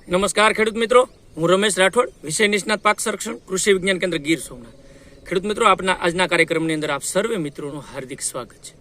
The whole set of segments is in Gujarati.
નમસ્કાર ખેડૂત મિત્રો, હું રમેશ રાઠોડ, વિષય નિષ્ણાત પાક સંરક્ષણ કૃષિ વિજ્ઞાન કેન્દ્ર ગીર સોમનાથ. ખેડૂત મિત્રો, આપના આજના કાર્યક્રમની અંદર આપ સર્વે મિત્રોનું હાર્દિક સ્વાગત છે.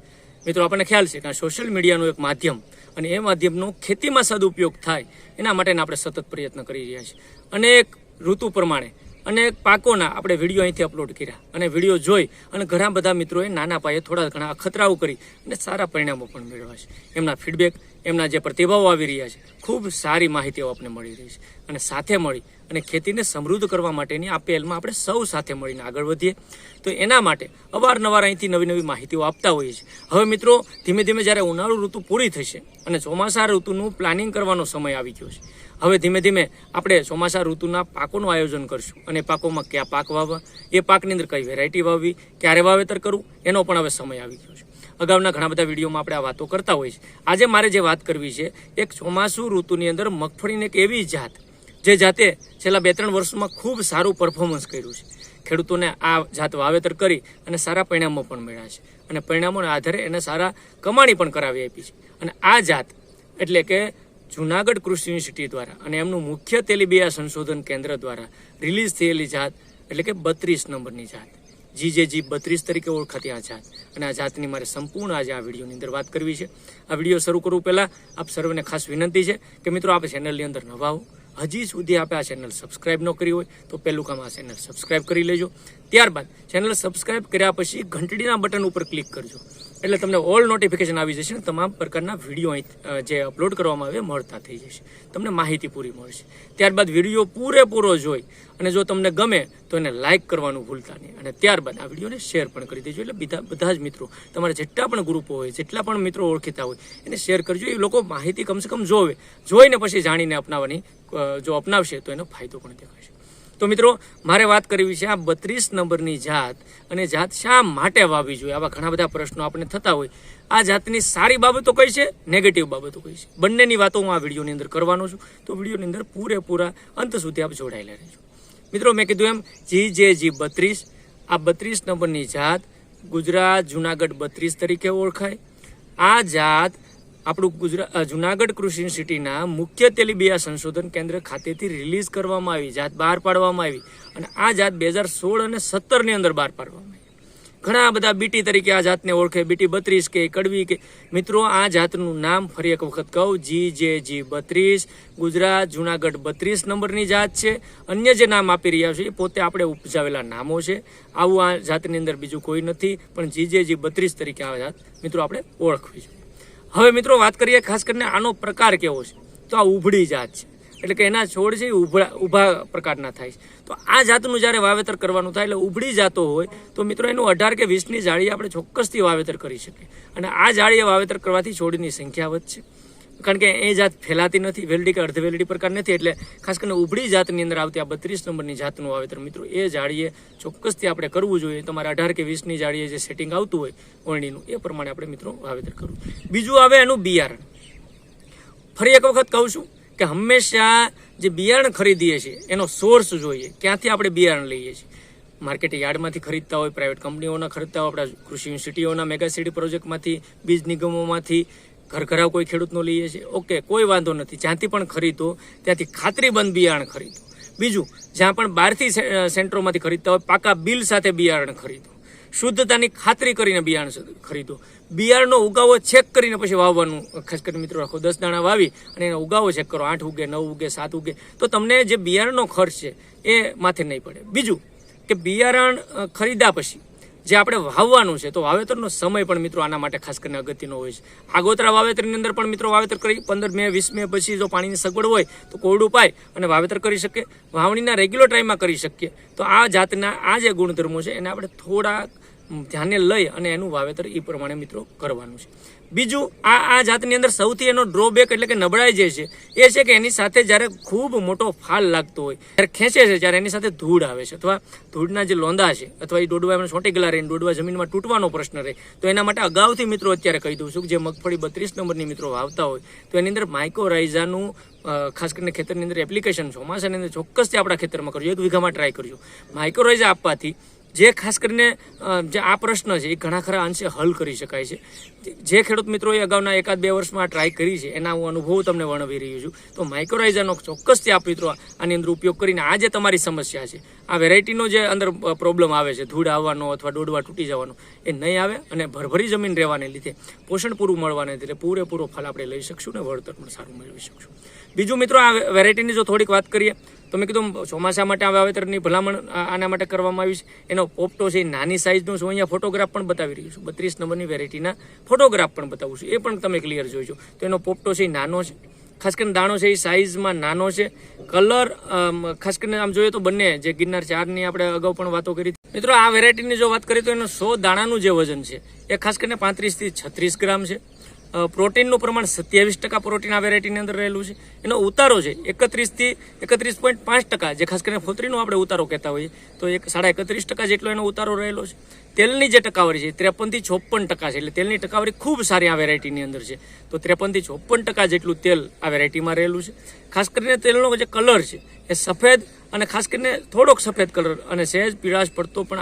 મિત્રો, આપણને ખ્યાલ છે કે આ સોશિયલ મીડિયાનું એક માધ્યમ અને એ માધ્યમનો ખેતીમાં સદુપયોગ થાય એના માટેના આપણે સતત પ્રયત્ન કરી રહ્યા છીએ. અનેક ઋતુ પ્રમાણે અનેક પાકોના આપણે વિડીયો અહીંથી અપલોડ કર્યા અને વિડીયો જોઈ અને ઘણા બધા મિત્રોએ નાના પાયે થોડા ઘણા અખતરાઓ કરી અને સારા પરિણામો પણ મેળવ્યા છે. એમના ફીડબેક, એમના જે પ્રતિભાવો આવી રહ્યા છે, ખૂબ સારી માહિતીઓ આપણને મળી રહી છે. અને સાથે મળી અને ખેતીને સમૃદ્ધ કરવા માટેની આ પહેલમાં આપણે સૌ સાથે મળીને આગળ વધીએ. તો એના માટે અવારનવાર અહીંથી નવી નવી માહિતીઓ આપતા હોઈએ છીએ. હવે મિત્રો, ધીમે ધીમે જ્યારે ઉનાળુ ઋતુ પૂરી થશે અને ચોમાસા ઋતુનું પ્લાનિંગ કરવાનો સમય આવી ગયો છે. હવે ધીમે ધીમે આપણે ચોમાસા ઋતુના પાકોનું આયોજન કરશું અને પાકોમાં કયા પાક વાવવા, એ પાકની અંદર કઈ વેરાયટી વાવવી, ક્યારે વાવેતર કરવું, એનો પણ હવે સમય આવી ગયો છે. અગાઉના ઘણા બધા વિડીયોમાં આપણે આ વાતો કરતા હોઈએ છીએ. આજે મારે જે વાત કરવી છે, એક ચોમાસુ ઋતુની અંદર મગફળીની એક એવી જાત જે જાતે છેલ્લા 2-3 વર્ષમાં ખૂબ સારું પરફોર્મન્સ કર્યું છે. ખેડૂતોને આ જાત વાવેતર કરી અને સારા પરિણામો પણ મળ્યા છે અને પરિણામોના આધારે એને સારા કમાણી પણ કરાવી આપી છે. અને આ જાત એટલે કે જુનાગઢ કૃષિ યુનિવર્સિટી દ્વારા અને એમનું મુખ્ય તેલીબિયા સંશોધન કેન્દ્ર દ્વારા રિલીઝ થયેલી જાત એટલે કે 32 નંબરની જાત, GJG 32 તરીકે ઓળખાતી આ જાત. અને આ જાતની મારે સંપૂર્ણ આજે આ વિડીયોની અંદર વાત કરવી છે. આ વિડીયો શરૂ કરવું પહેલાં આપ સર્વને ખાસ વિનંતી છે કે મિત્રો, આપણે ચેનલની અંદર નવા હો, હજી સુધી આપણે આ ચેનલ સબસ્ક્રાઇબ ન કરી હોય તો પહેલું કામ આ ચેનલ સબસ્ક્રાઇબ કરી લેજો. ત્યારબાદ ચેનલ સબસ્ક્રાઇબ કર્યા પછી ઘંટડીના બટન ઉપર ક્લિક કરજો એટલે તમને ઓલ નોટિફિકેશન આવી જશે અને તમામ પ્રકારના વિડીયો જે અપલોડ કરવામાં આવે મળતા થઈ જશે. તમને માહિતી પૂરી મળશે. ત્યારબાદ વિડીયો પૂરેપૂરો જોઈ અને જો તમને ગમે તો એને લાઇક કરવાનું ભૂલતા નહીં અને ત્યારબાદ આ વિડીયોને શેર પણ કરી દેજો. એટલે બધા જ મિત્રો, તમારા જેટલા પણ ગ્રુપો હોય, જેટલા પણ મિત્રો ઓળખીતા હોય, એને શેર કરજો. એ લોકો માહિતી કમસે કમ જોઈને પછી જાણીને અપનાવવાની, જો અપનાવશે તો એનો ફાયદો પણ દેખાશે. તો મિત્રો, મારે વાત કરવી છે આ 32 નંબરની જાત અને જાત શા માટે વાવવી જોઈએ. આવા ઘણા બધા પ્રશ્નો આપણે થતા હોય. આ જાતની સારી બાબતો કઈ છે, નેગેટિવ બાબતો કઈ છે, બંનેની વાતો હું આ વિડીયોની અંદર કરવાનો છું. તો વિડીયોની અંદર પૂરેપૂરા અંત સુધી આપ જોડાયેલા રહેજો. મિત્રો, મેં કીધું એમ GJG 32, આ 32 નંબરની જાત ગુજરાત જુનાગઢ 32 તરીકે ઓળખાય. આ જાત આપણું જુનાગઢ કૃષિ યુનિવર્સિટીના મુખ્ય તેલીબિયા સંશોધન કેન્દ્ર ખાતેથી રિલીઝ કરવામાં આવી, જાત બહાર પાડવામાં આવી અને આ જાત 2016 અને 17ની અંદર બહાર પાડવામાં આવી. ઘણા બધા બીટી તરીકે આ જાતને ઓળખે, બીટી 32 કે કડવી કે. મિત્રો, આ જાતનું નામ ફરી એક વખત કહું, GJG 32 ગુજરાત જુનાગઢ 32 નંબરની જાત છે. અન્ય જે નામ આપી રહ્યા છે એ પોતે આપણે ઉપજાવેલા નામો છે. આવું આ જાતની અંદર બીજું કોઈ નથી, પણ GJG 32 તરીકે આ જાત મિત્રો આપણે ઓળખવી જોઈએ. હવે મિત્રો, વાત કરીએ ખાસ કરીને આનો પ્રકાર કેવો છે. તો આ ઉભળી જાત છે, એટલે કે એના છોડ છે એ ઊભા પ્રકારના થાય છે. તો આ જાતનું જ્યારે વાવેતર કરવાનું થાય એટલે ઉભળી જાતો હોય તો મિત્રો એનું 18 કે 20ની જાળી આપણે ચોક્કસથી વાવેતર કરી શકીએ. અને આ જાળીએ વાવેતર કરવાથી છોડની સંખ્યા વધશે, કારણ કે એ જાત ફેલાતી નથી, વેલડી કે અર્ધ વેલડી પ્રકાર નથી. એટલે ખાસ કરીને ઉભળી જાતની અંદર આવતી આ 32 નંબરની જાતનું વાવેતર મિત્રો એ જાળીએ ચોક્કસથી આપણે કરવું જોઈએ. તમારે 18 કે 20ની જાળીએ જે સેટિંગ આવતું હોય ઓળણીનું, એ પ્રમાણે આપણે મિત્રો વાવેતર કરવું. બીજું આવે એનું બિયારણ. ફરી એક વખત કહું છું કે હંમેશા જે બિયારણ ખરીદીએ છીએ એનો સોર્સ જોઈએ, ક્યાંથી આપણે બિયારણ લઈએ છીએ. માર્કેટ યાર્ડમાંથી ખરીદતા હોય, પ્રાઇવેટ કંપનીઓના ખરીદતા હોય, આપણા કૃષિ યુનિવર્સિટીઓના મેગા સીડી પ્રોજેક્ટમાંથી, બીજ નિગમોમાંથી, ઘરઘરાવ કોઈ ખેડૂતનો લઈએ છીએ, ઓકે, કોઈ વાંધો નથી. જ્યાંથી પણ ખરીદો ત્યાંથી ખાતરીબંધ બિયારણ ખરીદો. બીજું, જ્યાં પણ બહારથી સેન્ટરોમાંથી ખરીદતા હોય, પાકા બિલ સાથે બિયારણ ખરીદો. શુદ્ધતાની ખાતરી કરીને બિયારણ ખરીદો. બિયારણનો ઉગાવો ચેક કરીને પછી વાવવાનું. ખાસ કરીને મિત્રો, રાખો 10 દાણા વાવી અને એનો ઉગાવો ચેક કરો, 8 ઉગે, 9 ઉગે, 7 ઉગે, તો તમને જે બિયારણનો ખર્ચ છે એ માથે નહીં પડે. બીજું કે બિયારણ ખરીદ્યા પછી જે આપણે વાવવાનું છે તો વાવેતરનો સમય પણ મિત્રો આના માટે ખાસ કરીને અગત્યનો હોય છે. આગોતરા વાવેતરની અંદર પણ મિત્રો વાવેતર કરી 15 મે 20 મે પછી જો પાણીની સગવડ હોય તો કોરડું પાય અને વાવેતર કરી શકીએ. વાવણીના રેગ્યુલર ટાઈમમાં કરી શકીએ. તો આ જાતના આ જે ગુણધર્મો છે એને આપણે થોડા ધ્યાને લઈ અને એનું વાવેતર એ પ્રમાણે મિત્રો કરવાનું છે. બીજું, આ જાતની અંદર સૌથી એનો ડ્રોબેક એટલે કે નબળાઈ જે છે એ છે કે એની સાથે જ્યારે ખૂબ મોટો ફાલ લાગતો હોય, જ્યારે ખેંચે છે, જ્યારે એની સાથે ધૂળ આવે છે અથવા ધૂળના જે લોંદા છે અથવા એ ડોડવા એમને છોટી ગયેલા રહે, ડોડવા જમીનમાં તૂટવાનો પ્રશ્ન રહે, તો એના માટે અગાઉથી મિત્રો અત્યારે કહી દઉં છું કે જે મગફળી 32 નંબરની મિત્રો વાવતા હોય તો એની અંદર માઇક્રોરાઇઝાનું ખાસ કરીને ખેતરની અંદર એપ્લિકેશન ચોમાસાની અંદર ચોક્કસથી આપણા ખેતરમાં કરજો. 1 વીઘામાં ટ્રાય કરજો. માઇક્રોરાઇઝા આપવાથી જે ખાસ કરીને જે આ પ્રશ્ન છે એ ઘણા ખરા અંશે હલ કરી શકાય છે. જે ખેડૂત મિત્રોએ અગાઉના 1-2 વર્ષમાં ટ્રાય કરી છે એના હું અનુભવ તમને વર્ણવી રહ્યો છું. તો માઇક્રોરાઇઝાનો ચોક્કસથી આપ મિત્રો આની અંદર ઉપયોગ કરીને આ જે તમારી સમસ્યા છે, આ વેરાયટીનો જે અંદર પ્રોબ્લેમ આવે છે, ધૂળ આવવાનો અથવા ડોડવા તૂટી જવાનો, એ નહીં આવે અને ભરભરી જમીન રહેવાને લીધે પોષણ પૂરું મળવાને લીધે પૂરેપૂરો ફળ આપણે લઈ શકશું ને વળતર પણ સારું મેળવી શકશું. બીજું મિત્રો, આ વેરાયટીની જો થોડીક વાત કરીએ તો મેં કીધું ચોમાસા માટે આ વાવેતરની ભલામણ આના માટે કરવામાં આવી છે. એનો પોપટો છે નાની સાઇઝનો છે, અહીંયા ફોટોગ્રાફ પણ બતાવી રહ્યું છું. 32 નંબરની વેરાયટીના ફોટોગ્રાફ પણ બતાવું છું, એ પણ તમે ક્લિયર જોઈજો. તો એનો પોપટો છે એ નાનો છે, ખાસ કરીને દાણો છે એ સાઇઝમાં નાનો છે. કલર ખાસ કરીને આમ જોઈએ તો બંને જે ગિરનાર 4ની આપણે અગાઉ પણ વાતો કરી મિત્રો. આ વેરાયટીની જો વાત કરીએ તો એનો 100 દાણાનું જે વજન છે એ ખાસ કરીને 35 થી 36 ગ્રામ છે. પ્રોટીનનું પ્રમાણ 27% પ્રોટીન આ વેરાયટીની અંદર રહેલું છે. એનો ઉતારો છે 31 થી 31.5%, જે ખાસ કરીને ફોતરીનો આપણે ઉતારો કહેતા હોઈએ તો 31.5% જેટલો એનો ઉતારો રહેલો છે. તેલની જે ટકાવારી છે 53 થી 56% છે, એટલે તેલની ટકાવારી ખૂબ સારી આ વેરાયટીની અંદર છે. તો 53 થી 56% જેટલું તેલ આ વેરાયટીમાં રહેલું છે. ખાસ કરીને તેલનો જે કલર છે એ સફેદ અને ખાસ કરીને થોડોક સફેદ કલર અને સહેજ પીળાશ પડતો પણ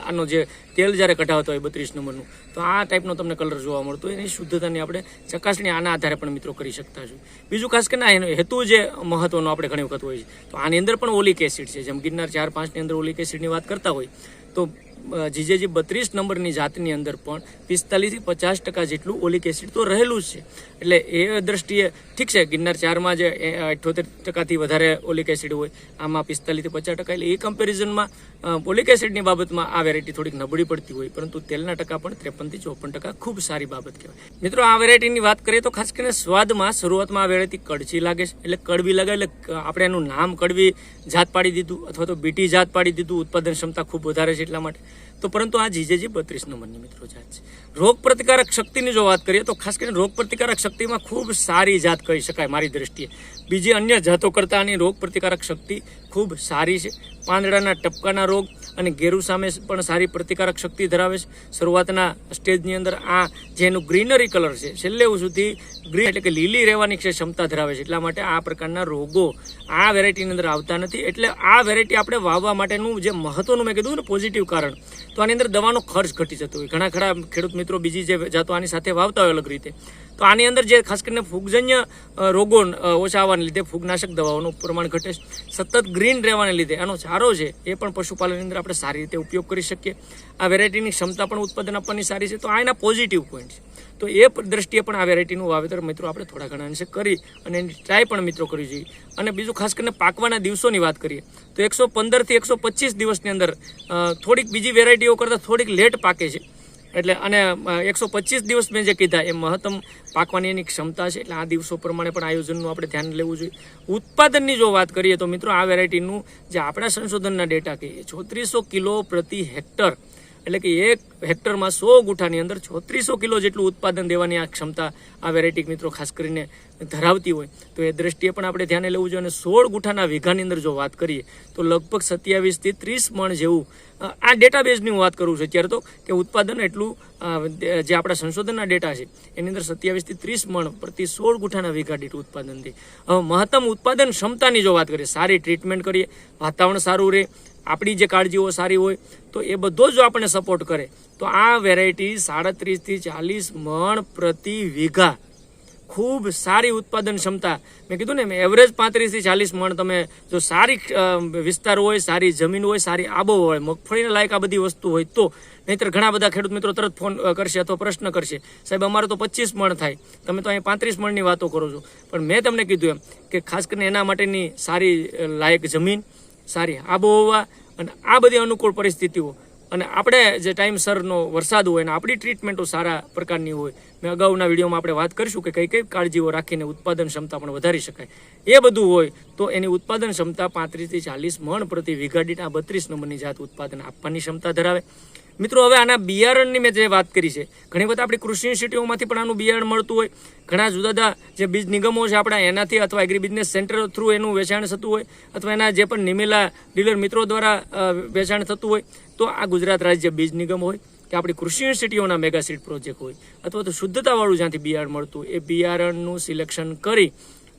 આનો જે તેલ જ્યારે કઢાવતો હોય 32 નંબરનું, તો આ ટાઈપનો તમને કલર જોવા મળતો હોય. એની શુદ્ધતાની આપણે ચકાસણી આના આધારે પણ મિત્રો કરી શકતા છીએ. બીજું ખાસ કરીને એનો હેતુ જે મહત્વનો આપણે ઘણી વખત હોય છે, તો આની અંદર પણ ઓલિક એસિડ છે. જેમ ગિરનાર 4-5ની અંદર ઓલિક એસિડની વાત કરતા હોય તો જીજેજી 32 નંબરની જાતની અંદર પણ 45 થી 50% જેટલું ઓલિક એસિડ તો રહેલું જ છે. એટલે એ દ્રષ્ટિએ ઠીક છે, ગિરનાર 4માં જે 78%થી વધારે ઓલિક એસિડ હોય, આમાં 45 થી 50%. એટલે એ કમ્પેરિઝનમાં ઓલિક એસિડની બાબતમાં આ વેરાયટી થોડીક નબળી પડતી હોય, પરંતુ તેલના ટકા પણ 53 થી 54% ખૂબ સારી બાબત કહેવાય. મિત્રો, આ વેરાયટીની વાત કરીએ તો ખાસ કરીને સ્વાદમાં શરૂઆતમાં આ વેરાયટી કડચી લાગે છે, એટલે કડવી લાગે એટલે આપણે એનું નામ કડવી જાત પાડી દીધું અથવા તો બીટી જાત પાડી દીધું. ઉત્પાદન ક્ષમતા ખૂબ વધારે છે એટલા માટે. તો પરંતુ આ જીજેજી 32 નંબરની મિત્રો જાત છે. રોગ પ્રતિકારક શક્તિની જો વાત કરીએ તો ખાસ કરીને રોગ પ્રતિકારક શક્તિમાં ખૂબ સારી જાત કહી શકાય મારી દ્રષ્ટિએ. બીજી અન્ય જાતો કરતાં આની રોગ પ્રતિકારક શક્તિ ખૂબ સારી છે. પાંદડાના ટપકાના રોગ અને ગેરુ સામે પણ સારી પ્રતિકારક શક્તિ ધરાવે છે. શરૂઆતના સ્ટેજની અંદર આ જેનું ગ્રીનરી કલર છે છેલ્લે સુધી ગ્રીન એટલે કે લીલી રહેવાની ક્ષમતા ધરાવે છે. એટલા માટે આ પ્રકારના રોગો આ વેરાયટીની અંદર આવતા નથી. એટલે આ વેરાયટી આપણે વાવવા માટેનું જે મહત્વનું મેં કીધું ને પોઝિટિવ કારણ, તો આની અંદર દવાનો ખર્ચ ઘટી જતો હોય. ઘણા ખરા ખેડૂત મિત્રો બીજી જે જાતો આની સાથે વાવતા હોય અલગ રીતે, તો આની અંદર જે ખાસ કરીને ફૂગજન્ય રોગો ઓછા આવવાને લીધે ફૂગનાશક દવાઓનું પ્રમાણ ઘટે છે. સતત ગ્રીન રહેવાને લીધે આનો ચારો છે એ પણ પશુપાલનની અંદર આપણે સારી રીતે ઉપયોગ કરી શકીએ. આ વેરાયટીની ક્ષમતા પણ ઉત્પાદન આપવાની સારી છે. તો આ એના પોઝિટિવ પોઈન્ટ છે. તો એ દ્રષ્ટિએ પણ આ વેરાયટીનું વાવેતર મિત્રો આપણે થોડા ઘણા અંશે કરી અને એની ટ્રાય પણ મિત્રો કરવી જોઈએ. અને બીજું ખાસ કરીને પાકવાના દિવસોની વાત કરીએ તો 115 થી 125 દિવસની અંદર થોડીક બીજી વેરાયટીઓ કરતાં થોડીક લેટ પાકે છે. એટલે અને 125 દિવસ મેં જે કીધા એ મહત્તમ પાકવાની એની ક્ષમતા છે. એટલે આ દિવસો પ્રમાણે પણ આયોજનનું આપણે ધ્યાન લેવું જોઈએ. ઉત્પાદનની જો વાત કરીએ તો મિત્રો આ વેરાયટીનું જે આપણા સંશોધનના ડેટા કહીએ 3600 કિલો પ્રતિ હેક્ટર, એટલે કે 1 હેક્ટરમાં 100 ગુઠાની અંદર 3600 કિલો જેટલું ઉત્પાદન દેવાની આ ક્ષમતા આ વેરાયટી મિત્રો ખાસ કરીને ધરાવતી હોય. તો એ દ્રષ્ટિએ પણ આપણે ધ્યાને લેવું જોઈએ. અને 16 ગુઠાના વીઘાની અંદર જો વાત કરીએ તો લગભગ 27 થી 30 મણ જેવું આ ડેટાબેઝની હું વાત કરું છું અત્યારે તો, કે ઉત્પાદન એટલું જે આપણા સંશોધનના ડેટા છે એની અંદર 27 થી 30 મણ પ્રતિ 16 ગુઠાના વીઘા દીઠ ઉત્પાદન થઈ. હવે મહત્તમ ઉત્પાદન ક્ષમતાની જો વાત કરીએ, સારી ટ્રીટમેન્ટ કરીએ, વાતાવરણ સારું રહે, આપણી જે કાળજીઓ સારી હોય, તો એ બધો જો આપણને સપોર્ટ કરે તો આ વેરાયટી 37 થી 40 મણ પ્રતિ વીઘા ખૂબ સારી ઉત્પાદન ક્ષમતા. મેં કીધું ને એવરેજ 35 થી 40 મણ તમે જો સારી વિસ્તાર હોય, સારી જમીન હોય, સારી આબોહવા હોય, મગફળીને લાયક આ બધી વસ્તુ હોય તો. નહીંતર ઘણા બધા ખેડૂત મિત્રો તરત ફોન કરશે અથવા પ્રશ્ન કરશે, સાહેબ અમારે તો 25 મણ થાય, તમે તો અહીંયા 35 મણની વાતો કરો છો. પણ મેં તમને કીધું એમ કે ખાસ કરીને એના માટેની સારી લાયક જમીન, સારી આબોહવા અને આ બધી અનુકૂળ પરિસ્થિતિઓ અને આપણે જે ટાઈમસરનો વરસાદ હોય અને આપણી ટ્રીટમેન્ટો સારા પ્રકારની હોય. મેં અગાઉના વિડીયોમાં આપણે વાત કરીશું કે કઈ કઈ કાળજીઓ રાખીને ઉત્પાદન ક્ષમતા પણ વધારી શકાય. એ બધું હોય તો એની ઉત્પાદન ક્ષમતા 35 થી 40 મણ પ્રતિ વીઘા દીઠ આ 32 નંબરની જાત ઉત્પાદન આપવાની ક્ષમતા ધરાવે. મિત્રો, હવે આના બિયારણની મેં જે વાત કરી છે, ઘણી વખત આપણી કૃષિ યુનિવર્સિટીઓમાંથી પણ આનું બિયારણ મળતું હોય. ઘણા જુદા જુદા જે બીજ નિગમો છે આપણા એનાથી અથવા એગ્રી બિઝનેસ સેન્ટર થ્રુ એનું વેચાણ થતું હોય અથવા એના જે પણ નિમેલા ડીલર મિત્રો દ્વારા વેચાણ થતું હોય. તો આ ગુજરાત રાજ્ય બીજ નિગમ હોય કે આપણી કૃષિ યુનિવર્સિટીઓના મેગા સીડ પ્રોજેક્ટ હોય અથવા તો શુદ્ધતાવાળું જ્યાંથી બિયારણ મળતું એ બિયારણનું સિલેક્શન કરી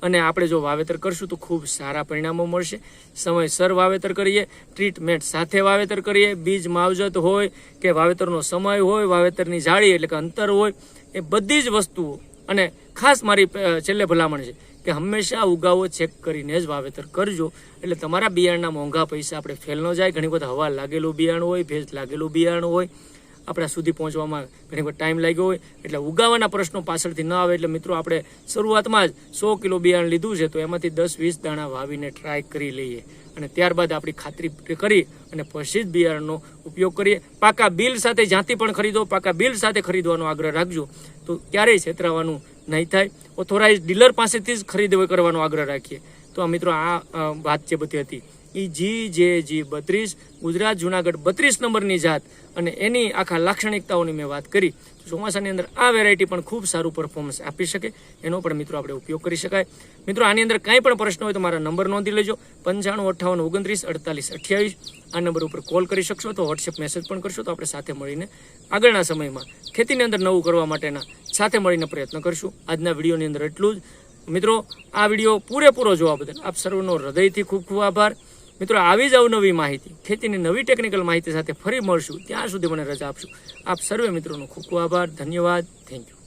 અને આપણે જો વાવેતર કરશું તો ખૂબ સારા પરિણામો મળશે. સમયસર વાવેતર કરીએ, ટ્રીટમેન્ટ સાથે વાવેતર કરીએ, બીજ માવજત હોય કે વાવેતરનો સમય હોય, વાવેતરની જાળી એટલે કે અંતર હોય, એ બધી જ વસ્તુઓ. અને ખાસ મારી છેલ્લે ભલામણ છે કે હંમેશા ઉગાવો ચેક કરીને જ વાવેતર કરજો, એટલે તમારા બિયારણના મોંઘા પૈસા આપણે ફેલ ન જાય. ઘણી બધા હવા લાગેલું બિયારણ હોય, ભેજ લાગેલું બિયારણ હોય, આપણા સુધી પહોંચવામાં ઘણી બધો ટાઈમ લાગ્યો હોય, એટલે ઉગાવાના પ્રશ્નો પાછળથી ન આવે. એટલે મિત્રો આપણે શરૂઆતમાં જ 100 કિલો બિયારણ લીધું છે તો એમાંથી 10-20 દાણા વાવીને ટ્રાય કરી લઈએ અને ત્યારબાદ આપણી ખાતરી કરી અને પછી જ બિયારણનો ઉપયોગ કરીએ. પાકા બિલ સાથે જ્યાંથી પણ ખરીદો, પાકા બિલ સાથે ખરીદવાનો આગ્રહ રાખજો, તો ક્યારેય છેતરાવાનું નહીં થાય. ઓથોરાઇઝ ડીલર પાસેથી જ ખરીદ કરવાનો આગ્રહ રાખીએ. તો આ મિત્રો આ વાત જે બધી હતી એ GJG32 ગુજરાત જુનાગઢ 32 નંબરની જાત અને એની આખા લાક્ષણિકતાઓની મેં વાત કરી. ચોમાસાની અંદર આ વેરાયટી પણ ખૂબ સારું પરફોર્મન્સ આપી શકે, એનો પણ મિત્રો આપણે ઉપયોગ કરી શકાય. મિત્રો આની અંદર કાંઈ પણ પ્રશ્ન હોય તો મારા નંબર નોંધી લેજો, 9558294828. આ નંબર ઉપર કોલ કરી શકશો, તો વોટ્સએપ મેસેજ પણ કરશો, તો આપણે સાથે મળીને આગળના સમયમાં ખેતીની અંદર નવું કરવા માટેના સાથે મળીને પ્રયત્ન કરશું. આજના વિડીયોની અંદર એટલું જ. મિત્રો આ વિડીયો પૂરેપૂરો જોવા બદલ આપ સર્વનો હૃદયથી ખૂબ ખૂબ આભાર. મિત્રો આવી જ અવનવી માહિતી, ખેતીની નવી ટેકનિકલ માહિતી સાથે ફરી મળશું. ત્યાં સુધી મને રજા આપશું. આપ સર્વે મિત્રોનો ખૂબ ખૂબ આભાર. ધન્યવાદ. Thank you.